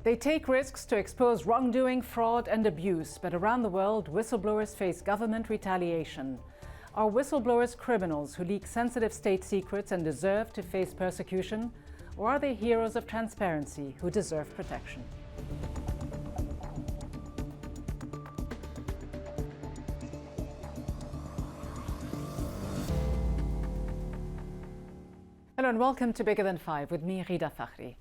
They take risks to expose wrongdoing, fraud and abuse, but around the world, whistleblowers face government retaliation. Are whistleblowers criminals who leak sensitive state secrets and deserve to face persecution? Or are they heroes of transparency who deserve protection? Hello and welcome to Bigger Than Five with me, Ghida Fakhry.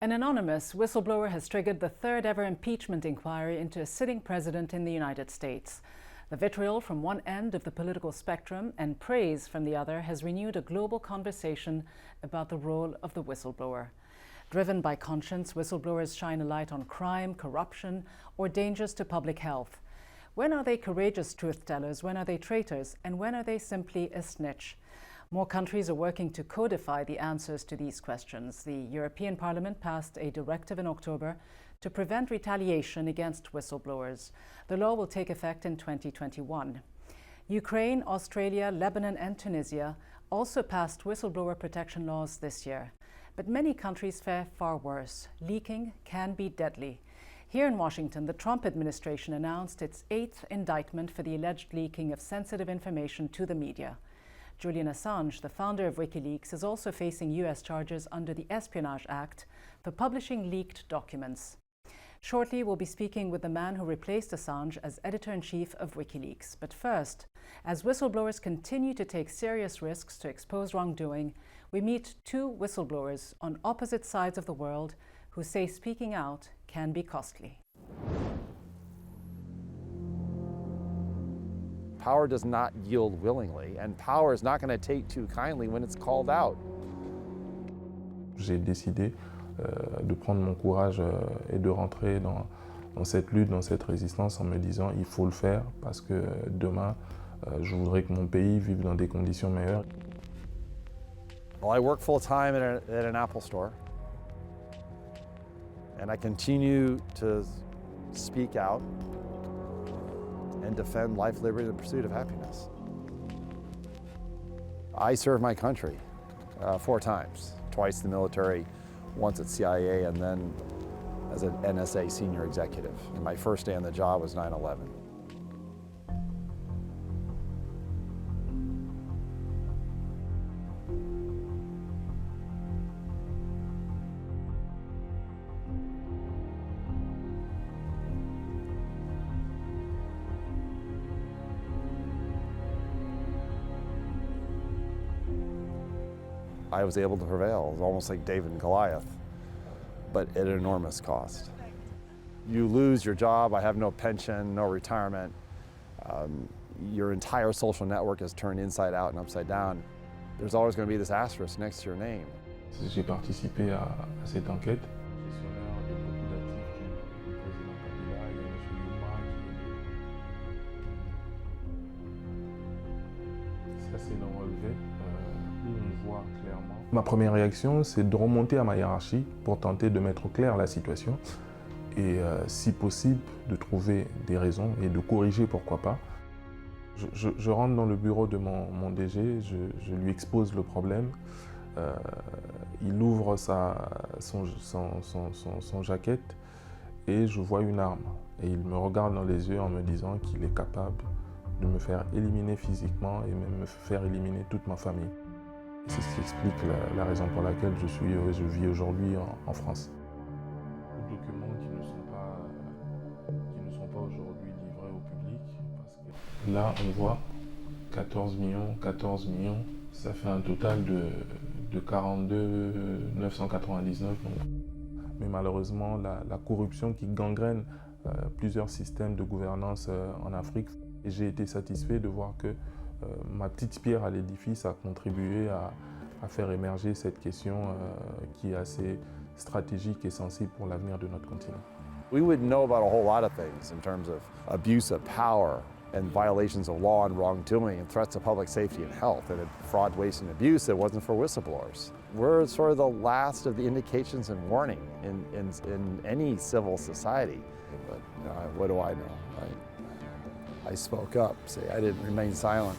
An anonymous whistleblower has triggered the third ever impeachment inquiry into a sitting president in the United States. The vitriol from one end of the political spectrum and praise from the other has renewed a global conversation about the role of the whistleblower. Driven by conscience, whistleblowers shine a light on crime, corruption, or dangers to public health. When are they courageous truth-tellers? When are they traitors? And when are they simply a snitch? More countries are working to codify the answers to these questions. The European Parliament passed a directive in October to prevent retaliation against whistleblowers. The law will take effect in 2021. Ukraine, Australia, Lebanon and Tunisia also passed whistleblower protection laws this year. But many countries fare far worse. Leaking can be deadly. Here in Washington, the Trump administration announced its 8th indictment for the alleged leaking of sensitive information to the media. Julian Assange, the founder of Wikileaks, is also facing US charges under the Espionage Act for publishing leaked documents. Shortly, we'll be speaking with the man who replaced Assange as editor-in-chief of Wikileaks. But first, as whistleblowers continue to take serious risks to expose wrongdoing, we meet two whistleblowers on opposite sides of the world who say speaking out can be costly. Power does not yield willingly, and power is not going to take too kindly when it's called out. J'ai décidé de prendre mon courage et de rentrer dans cette lutte, dans cette résistance en me disant il faut le faire parce que demain, je voudrais que mon pays vive dans des conditions meilleures. Well, I work full-time at an Apple store, and I continue to speak out and defend life, liberty, and the pursuit of happiness. I served my country 4 times, twice in the military, once at CIA, and then as an NSA senior executive. And my first day on the job was 9/11. I was able to prevail. It was almost like David and Goliath, but at an enormous cost. You lose your job, I have no pension, no retirement. Your entire social network is turned inside out and upside down. There's always going to be this asterisk next to your name. J'ai participé à cette enquête. Gestionnaire de beaucoup d'actifs du président Kabila et M. Yuma. Ça, c'est le relevé. On voit clairement. Ma première réaction, c'est de remonter à ma hiérarchie pour tenter de mettre au clair la situation et, si possible, de trouver des raisons et de corriger, pourquoi pas. Je rentre dans le bureau de mon DG, je lui expose le problème. Il ouvre son jaquette et je vois une arme. Et il me regarde dans les yeux en me disant qu'il est capable de me faire éliminer physiquement et même me faire éliminer toute ma famille. C'est ce qui explique la raison pour laquelle je vis aujourd'hui en France. Les documents qui ne sont pas aujourd'hui livrés au public, parce que là on voit 14 millions, ça fait un total de 42 999. Mais malheureusement, la corruption qui gangrène plusieurs systèmes de gouvernance en Afrique, et j'ai été satisfait de voir que ma petite pierre à l'édifice a contribué à faire émerger cette question qui est assez stratégique et sensible pour l'avenir de notre continent. We would know about a whole lot of things in terms of abuse of power and violations of law and wrongdoing and threats to public safety and health and fraud, waste, and abuse. It wasn't for whistleblowers. We're sort of the last of the indications and warning in any civil society. But what do I know? I spoke up, I didn't remain silent.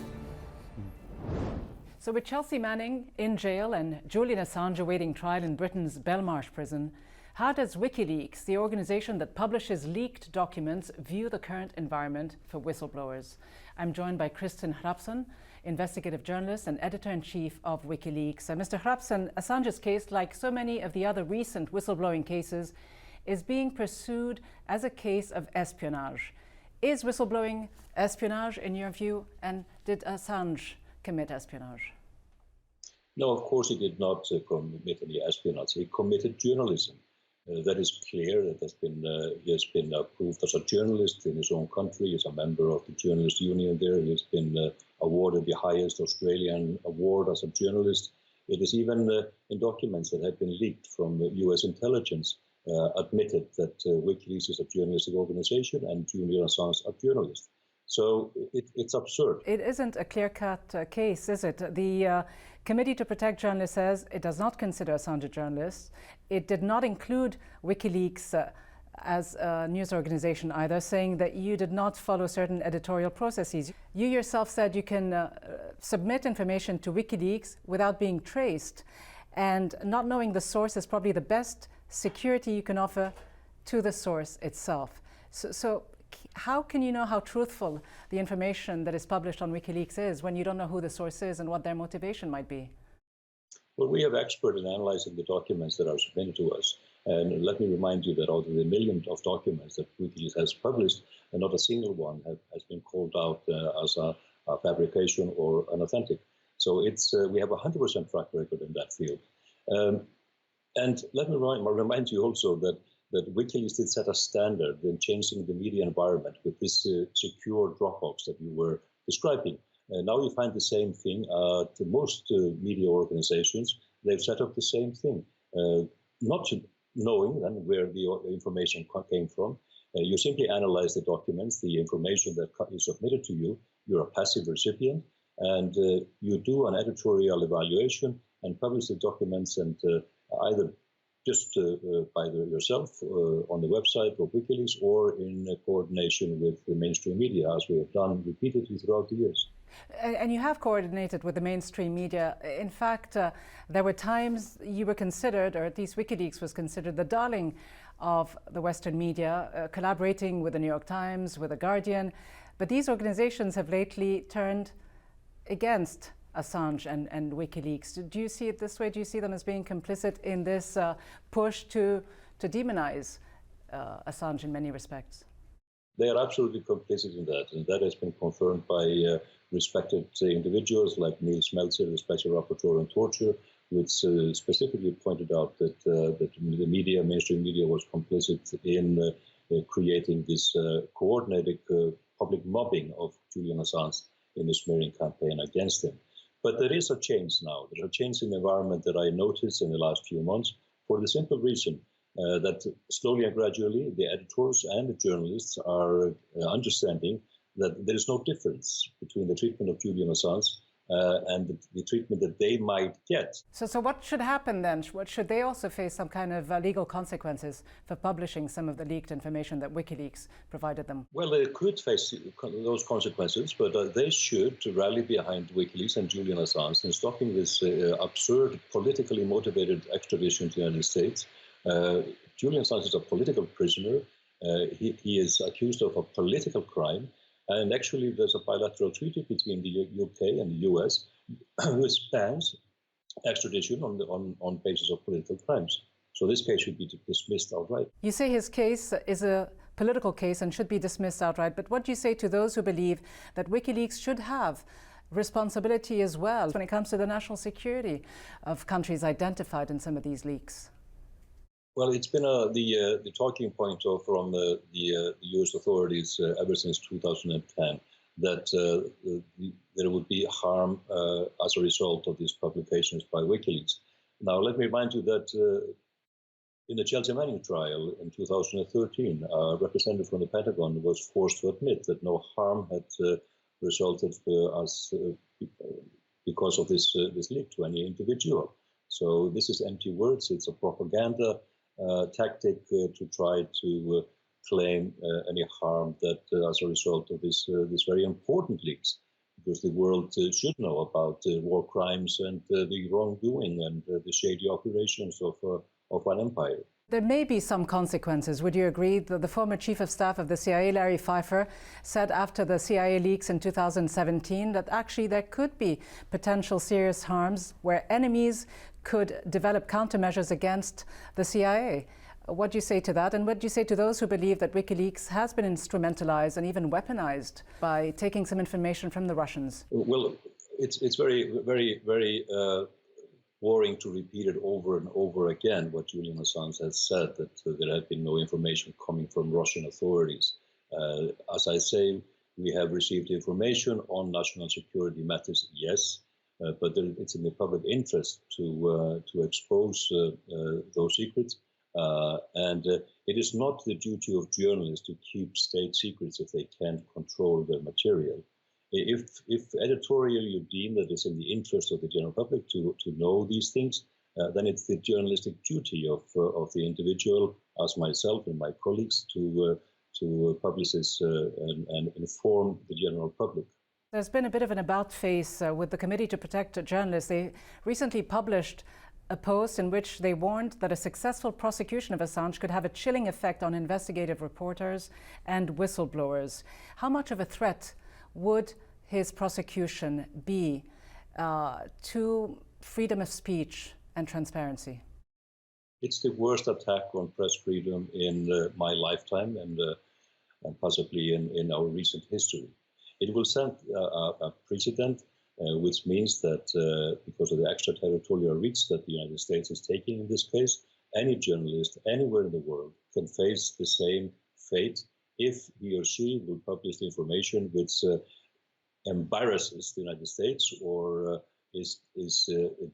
So with Chelsea Manning in jail and Julian Assange awaiting trial in Britain's Belmarsh prison, How does Wikileaks, the organization that publishes leaked documents, view the current environment for whistleblowers? I'm joined by Kristinn Hrafnsson, investigative journalist and editor-in-chief of Wikileaks. Mr. Hrafnsson, Assange's case, like so many of the other recent whistleblowing cases, is being pursued as a case of espionage. Is whistleblowing espionage in your view, and did Assange commit espionage? No, of course he did not commit any espionage. He committed journalism. That is clear. That he has been approved as a journalist in his own country. He's a member of the Journalist Union there. He has been awarded the highest Australian award as a journalist. It is even in documents that have been leaked from US intelligence admitted that Wikileaks is a journalistic organization and Julian Assange a journalist. So it's absurd. It isn't a clear-cut case, is it? The Committee to Protect Journalists says it does not consider Assange a journalist. It did not include Wikileaks as a news organization either, saying that you did not follow certain editorial processes. You yourself said you can submit information to Wikileaks without being traced, and not knowing the source is probably the best security you can offer to the source itself. So how can you know how truthful the information that is published on Wikileaks is when you don't know who the source is and what their motivation might be? Well, we have experts in analyzing the documents that are submitted to us. And let me remind you that out of the millions of documents that Wikileaks has published, not a single one has been called out as a fabrication or unauthentic. So we have a 100% track record in that field. And let me remind you also that Wikileaks did set a standard in changing the media environment with this secure Dropbox that you were describing. Now you find the same thing to most media organizations. They've set up the same thing, not knowing then where the information came from. You simply analyze the documents, the information that is submitted to you. You're a passive recipient, and you do an editorial evaluation and publish the documents, and either just by yourself on the website of Wikileaks or in coordination with the mainstream media, as we have done repeatedly throughout the years. And you have coordinated with the mainstream media. In fact, there were times you were considered, or at least Wikileaks was considered, the darling of the Western media, collaborating with the New York Times, with the Guardian. But these organizations have lately turned against Assange and Wikileaks. Do you see it this way? Do you see them as being complicit in this push to demonize Assange in many respects? They are absolutely complicit in that, and that has been confirmed by respected individuals like Neil Smeltzer, the Special Rapporteur on Torture, which specifically pointed out that the media, mainstream media, was complicit in creating this coordinated public mobbing of Julian Assange in the smearing campaign against him. But there is a change now. There's a change in the environment that I noticed in the last few months for the simple reason that slowly and gradually the editors and the journalists are understanding that there is no difference between the treatment of Julian Assange and the treatment that they might get. So what should happen then? Should they also face some kind of legal consequences for publishing some of the leaked information that Wikileaks provided them? Well, they could face those consequences, but they should rally behind Wikileaks and Julian Assange in stopping this absurd, politically motivated extradition to the United States. Julian Assange is a political prisoner. He is accused of a political crime. And actually, there's a bilateral treaty between the UK and the US which bans extradition on basis of political crimes. So this case should be dismissed outright. You say his case is a political case and should be dismissed outright, but what do you say to those who believe that Wikileaks should have responsibility as well when it comes to the national security of countries identified in some of these leaks? Well, it's been the talking point from the U.S. authorities ever since 2010 that there would be harm as a result of these publications by Wikileaks. Now, let me remind you that in the Chelsea Manning trial in 2013, a representative from the Pentagon was forced to admit that no harm had resulted because of this leak to any individual. So this is empty words. It's a propaganda tactic to try to claim any harm that as a result of this very important leaks, because the world should know about war crimes and the wrongdoing and the shady operations of an empire. There may be some consequences. Would you agree that the former chief of staff of the CIA, Larry Pfeiffer, said after the CIA leaks in 2017 that actually there could be potential serious harms where enemies could develop countermeasures against the CIA? What do you say to that? And what do you say to those who believe that Wikileaks has been instrumentalized and even weaponized by taking some information from the Russians? Well, it's very boring to repeat it over and over again, what Julian Assange has said, that there had been no information coming from Russian authorities. As I say, we have received information on national security matters, yes, but it's in the public interest to expose those secrets. And it is not the duty of journalists to keep state secrets if they can't control their material. If editorially you deem that it's in the interest of the general public to know these things, then it's the journalistic duty of the individual, as myself and my colleagues, to publish this and inform the general public. There's been a bit of an about-face with the Committee to Protect Journalists. They recently published a post in which they warned that a successful prosecution of Assange could have a chilling effect on investigative reporters and whistleblowers. How much of a threat would his prosecution be to freedom of speech and transparency? It's the worst attack on press freedom in my lifetime and possibly in our recent history. It will set a precedent, which means that because of the extraterritorial reach that the United States is taking in this case, any journalist anywhere in the world can face the same fate if he or she will publish information which embarrasses the United States or is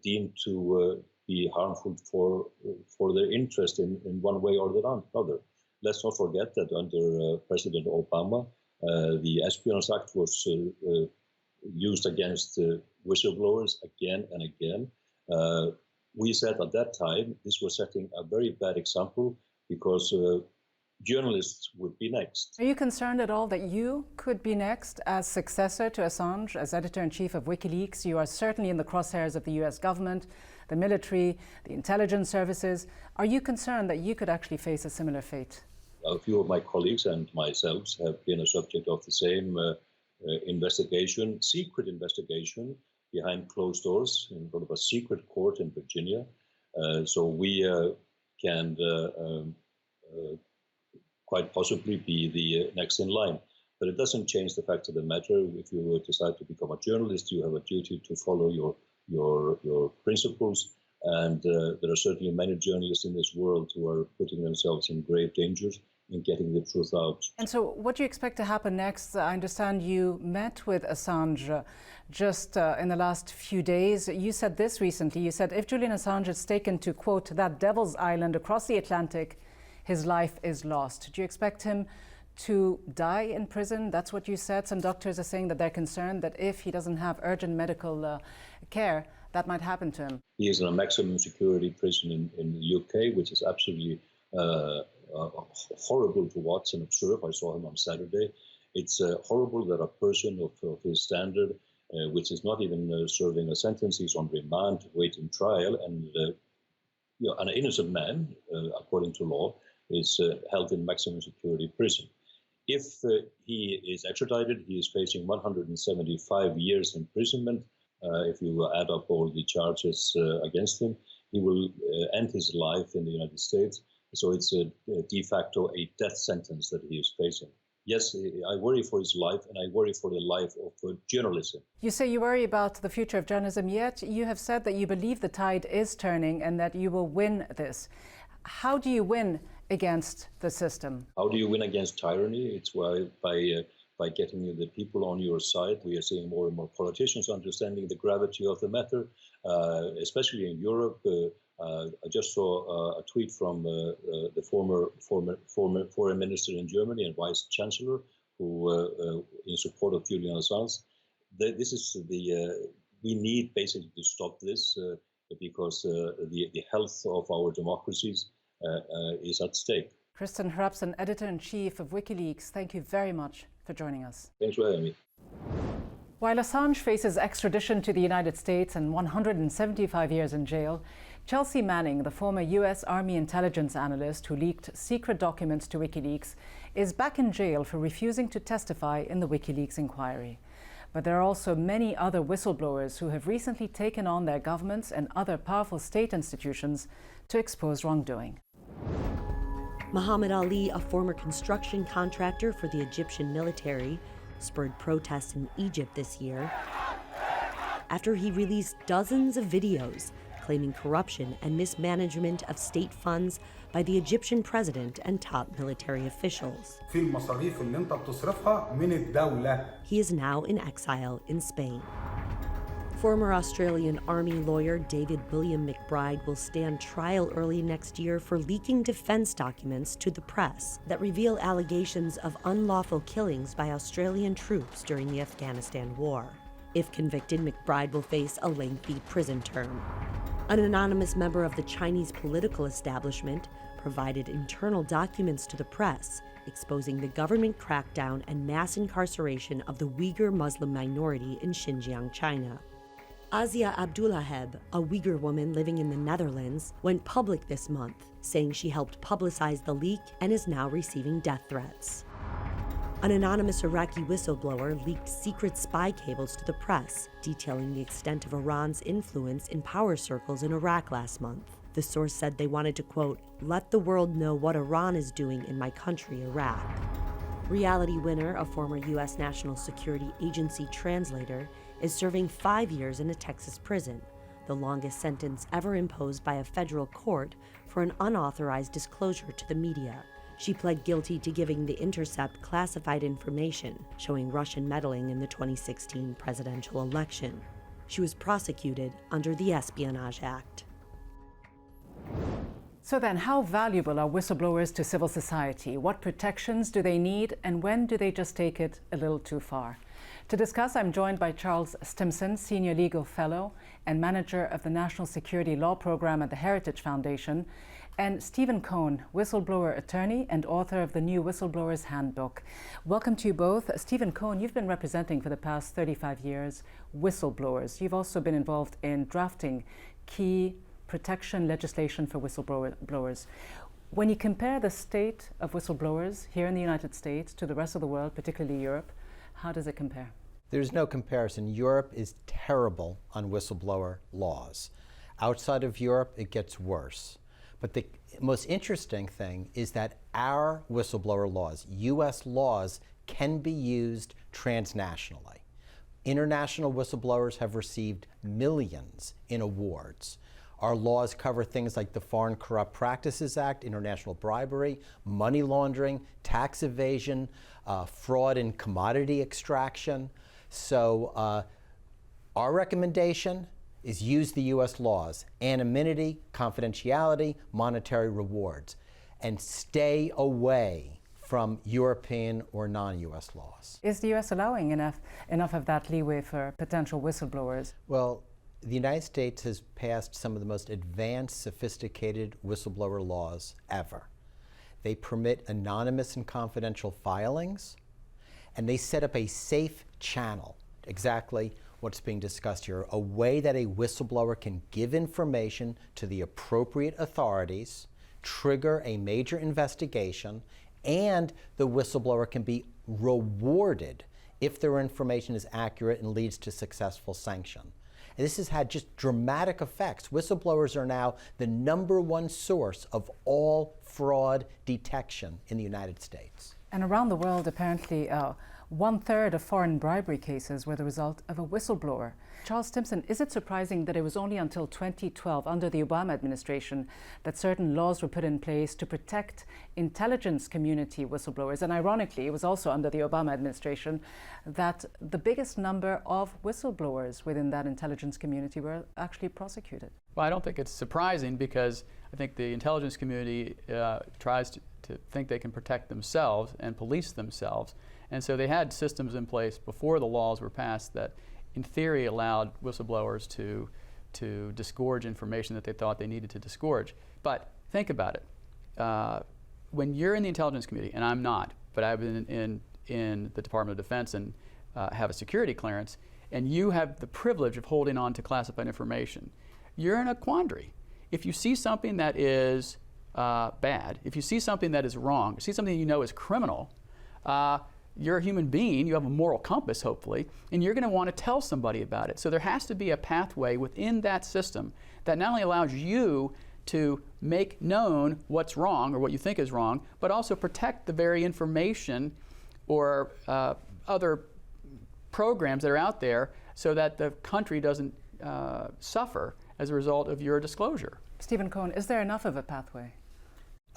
deemed to be harmful for their interest in one way or the other. Let's not forget that under President Obama, the Espionage Act was used against whistleblowers again and again. We said at that time this was setting a very bad example because journalists would be next. Are you concerned at all that you could be next as successor to Assange, as editor-in-chief of Wikileaks? You are certainly in the crosshairs of the US government, the military, the intelligence services. Are you concerned that you could actually face a similar fate? A few of my colleagues and myself have been a subject of the same investigation, secret investigation, behind closed doors in front of a secret court in Virginia. So we can quite possibly be the next in line. But it doesn't change the fact of the matter. If you decide to become a journalist, you have a duty to follow your principles. And there are certainly many journalists in this world who are putting themselves in grave dangers in getting the truth out. And so what do you expect to happen next? I understand you met with Assange just in the last few days. You said this recently. You said if Julian Assange is taken to, quote, that devil's island across the Atlantic, his life is lost. Do you expect him to die in prison? That's what you said. Some doctors are saying that they're concerned that if he doesn't have urgent medical care, that might happen to him. He is in a maximum security prison in the UK, which is absolutely horrible to watch and observe. I saw him on Saturday. It's horrible that a person of his standard, which is not even serving a sentence, he's on remand, waiting trial, and an innocent man, according to law, is held in maximum security prison. If he is extradited, he is facing 175 years imprisonment. If you add up all the charges against him, he will end his life in the United States. So it's de facto a death sentence that he is facing. Yes, I worry for his life, and I worry for the life of journalism. You say you worry about the future of journalism, yet you have said that you believe the tide is turning and that you will win this. How do you win against the system? How do you win against tyranny? It's by getting the people on your side. We are seeing more and more politicians understanding the gravity of the matter, especially in Europe. I just saw a tweet from the former foreign minister in Germany and vice chancellor, who in support of Julian Assange. This is we need basically to stop this because the health of our democracies is at stake. Kristinn Hrafnsson, editor-in-chief of Wikileaks, thank you very much for joining us. Thanks for having me. While Assange faces extradition to the United States and 175 years in jail, Chelsea Manning, the former US Army intelligence analyst who leaked secret documents to Wikileaks, is back in jail for refusing to testify in the Wikileaks inquiry. But there are also many other whistleblowers who have recently taken on their governments and other powerful state institutions to expose wrongdoing. Muhammad Ali, a former construction contractor for the Egyptian military, spurred protests in Egypt this year after he released dozens of videos claiming corruption and mismanagement of state funds by the Egyptian president and top military officials. He is now in exile in Spain. Former Australian Army lawyer David William McBride will stand trial early next year for leaking defense documents to the press that reveal allegations of unlawful killings by Australian troops during the Afghanistan war. If convicted, McBride will face a lengthy prison term. An anonymous member of the Chinese political establishment provided internal documents to the press exposing the government crackdown and mass incarceration of the Uyghur Muslim minority in Xinjiang, China. Azia Abdullaheb, a Uyghur woman living in the Netherlands, went public this month, saying she helped publicize the leak and is now receiving death threats. An anonymous Iraqi whistleblower leaked secret spy cables to the press, detailing the extent of Iran's influence in power circles in Iraq last month. The source said they wanted to, quote, let the world know what Iran is doing in my country, Iraq. Reality Winner, a former U.S. National Security Agency translator, is serving 5 years in a Texas prison, the longest sentence ever imposed by a federal court for an unauthorized disclosure to the media. She pled guilty to giving The Intercept classified information showing Russian meddling in the 2016 presidential election. She was prosecuted under the Espionage Act. So then, how valuable are whistleblowers to civil society? What protections do they need, and when do they just take it a little too far? To discuss, I'm joined by Charles Stimson, Senior Legal Fellow and Manager of the National Security Law Program at the Heritage Foundation, and Stephen Kohn, whistleblower attorney and author of the new Whistleblowers Handbook. Welcome to you both. Stephen Kohn, you've been representing for the past 35 years whistleblowers. You've also been involved in drafting key protection legislation for whistleblowers. When you compare the state of whistleblowers here in the United States to the rest of the world, particularly Europe, how does it compare? There's no comparison. Europe is terrible on whistleblower laws. Outside of Europe, it gets worse. But the most interesting thing is that our whistleblower laws, U.S. laws, can be used transnationally. International whistleblowers have received millions in awards. Our laws cover things like the Foreign Corrupt Practices Act, international bribery, money laundering, tax evasion, fraud and commodity extraction. So our recommendation is use the U.S. laws, anonymity, confidentiality, monetary rewards, and stay away from European or non-U.S. laws. Is the U.S. allowing enough of that leeway for potential whistleblowers? Well, the United States has passed some of the most advanced, sophisticated whistleblower laws ever. They permit anonymous and confidential filings, and they set up a safe channel, exactly what's being discussed here, a way that a whistleblower can give information to the appropriate authorities, trigger a major investigation, and the whistleblower can be rewarded if their information is accurate and leads to successful sanction. And this has had just dramatic effects. Whistleblowers are now the #1 source of all fraud detection in the United States. And around the world, apparently, 1/3 of foreign bribery cases were the result of a whistleblower. Charles Stimson, is it surprising that it was only until 2012, under the Obama administration, that certain laws were put in place to protect intelligence community whistleblowers? And ironically, it was also under the Obama administration that the biggest number of whistleblowers within that intelligence community were actually prosecuted. Well, I don't think it's surprising, because I think the intelligence community tries to think they can protect themselves and police themselves. And so they had systems in place before the laws were passed that, in theory, allowed whistleblowers to disgorge information that they thought they needed to disgorge. But think about it. When you're in the intelligence community, and I'm not, but I've been in the Department of Defense and have a security clearance, and you have the privilege of holding on to classified information, you're in a quandary. if you see something that is bad, if you see something that is wrong, see something you know is criminal, you're a human being, you have a moral compass, hopefully, and you're going to want to tell somebody about it. So there has to be a pathway within that system that not only allows you to make known what's wrong or what you think is wrong, but also protect the very information or other programs that are out there so that the country doesn't suffer as a result of your disclosure. Stephen Kohn, is there enough of a pathway?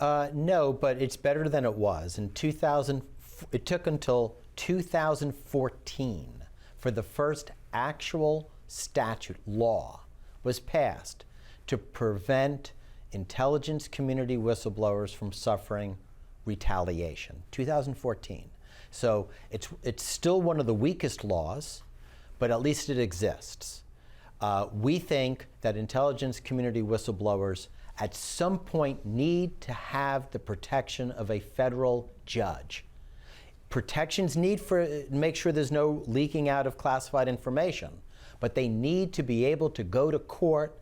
No, but it's better than it was. In 2000, it took until 2014 for the first actual statute, law, was passed to prevent intelligence community whistleblowers from suffering retaliation. 2014. So it's still one of the weakest laws, but at least it exists. We think that intelligence community whistleblowers at some point need to have the protection of a federal judge. Protections need for make sure there's no leaking out of classified information, but they need to be able to go to court,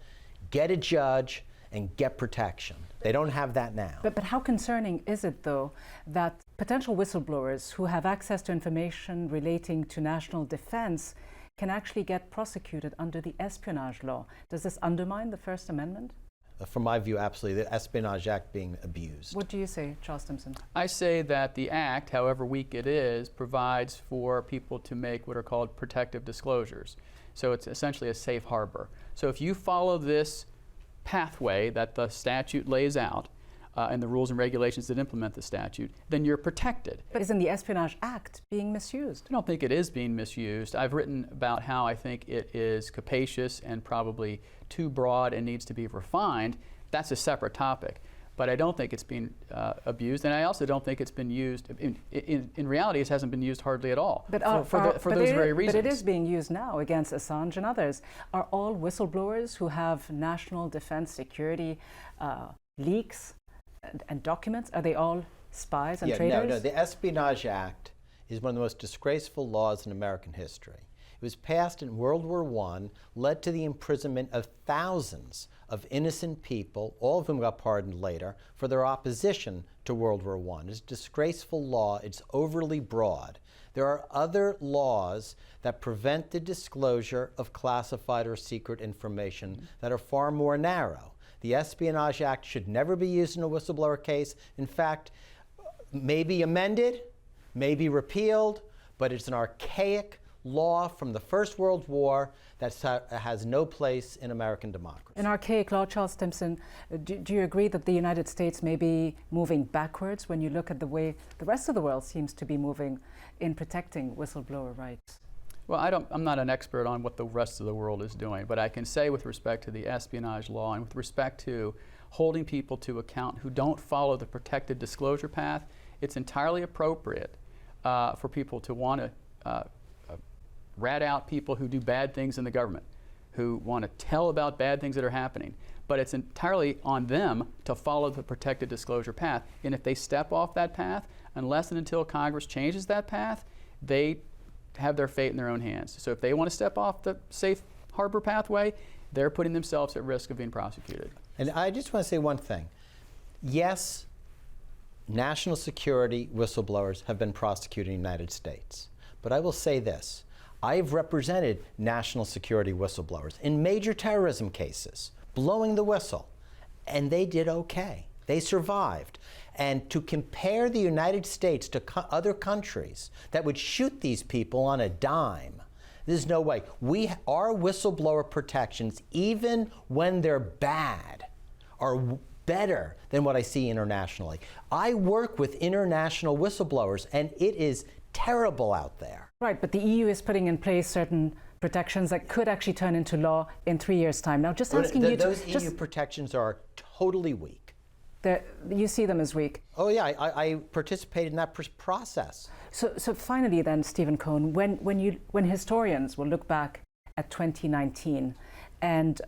get a judge, and get protection. They don't have that now. But how concerning is it, though, that potential whistleblowers who have access to information relating to national defense can actually get prosecuted under the espionage law? Does this undermine the First Amendment? From my view, absolutely. The Espionage Act being abused. What do you say, Charles Stimson? I say that the Act, however weak it is, provides for people to make what are called protective disclosures. So it's essentially a safe harbor. So if you follow this pathway that the statute lays out and the rules and regulations that implement the statute, then you're protected. But isn't the Espionage Act being misused? I don't think it is being misused. I've written about how I think it is capacious and probably too broad and needs to be refined. That's a separate topic. But I don't think it's being abused, and I also don't think it's been used. In reality, it hasn't been used hardly at all for those very reasons. But it is being used now against Assange and others. Are all whistleblowers who have national defense security leaks and documents, are they all spies and traitors? No. The Espionage Act is one of the most disgraceful laws in American history. It was passed in World War I, led to the imprisonment of thousands of innocent people, all of whom got pardoned later, for their opposition to World War I. It's a disgraceful law. It's overly broad. There are other laws that prevent the disclosure of classified or secret information that are far more narrow. The Espionage Act should never be used in a whistleblower case. In fact, maybe amended, maybe repealed, but it's an archaic law from the First World War that has no place in American democracy. An archaic law, Charles Stimson, do you agree that the United States may be moving backwards when you look at the way the rest of the world seems to be moving in protecting whistleblower rights? Well, I'm not an expert on what the rest of the world is doing, but I can say with respect to the espionage law and with respect to holding people to account who don't follow the protected disclosure path, it's entirely appropriate for people to want to rat out people who do bad things in the government, who want to tell about bad things that are happening. But it's entirely on them to follow the protected disclosure path. And if they step off that path, unless and until Congress changes that path, they have their fate in their own hands. So if they want to step off the safe harbor pathway, they're putting themselves at risk of being prosecuted. And I just want to say one thing. Yes, national security whistleblowers have been prosecuted in the United States. But I will say this. I've represented national security whistleblowers in major terrorism cases, blowing the whistle, and they did okay. They survived. And to compare the United States to other countries that would shoot these people on a dime, there's no way. Our whistleblower protections, even when they're bad, are better than what I see internationally. I work with international whistleblowers, and it is terrible out there. Right, but the EU is putting in place certain protections that could actually turn into law in 3 years' time. Now, just asking you to... Those EU protections are totally weak. You see them as weak? Oh yeah, I participated in that process. So finally then, Stephen Kohn, when historians will look back at 2019 and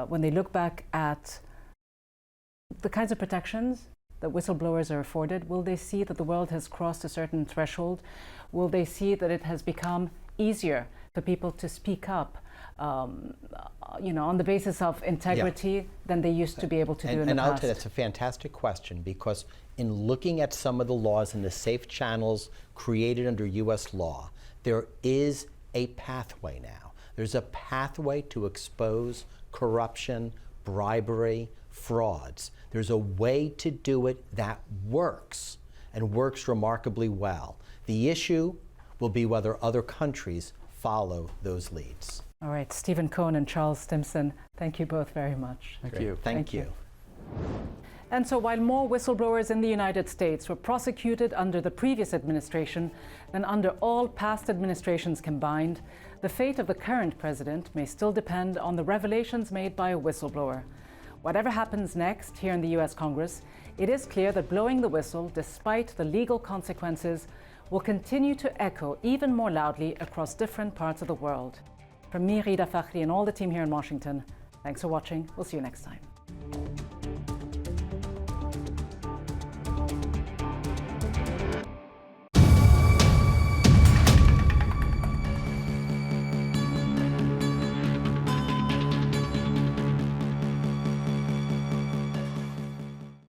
when they look back at the kinds of protections that whistleblowers are afforded, will they see that the world has crossed a certain threshold? Will they see that it has become easier for people to speak up on the basis of integrity than they used to be able to do in the past? And I'll tell you, that's a fantastic question, because in looking at some of the laws and the safe channels created under U.S. law, there is a pathway now. There's a pathway to expose corruption, bribery, frauds. There's a way to do it that works, and works remarkably well. The issue will be whether other countries follow those leads. All right, Stephen Kohn and Charles Stimson, thank you both very much. Thank you. Thank you. And so while more whistleblowers in the United States were prosecuted under the previous administration than under all past administrations combined, the fate of the current president may still depend on the revelations made by a whistleblower. Whatever happens next here in the US Congress, it is clear that blowing the whistle, despite the legal consequences, will continue to echo even more loudly across different parts of the world. From me, Ghida Fakhry, and all the team here in Washington, thanks for watching. We'll see you next time.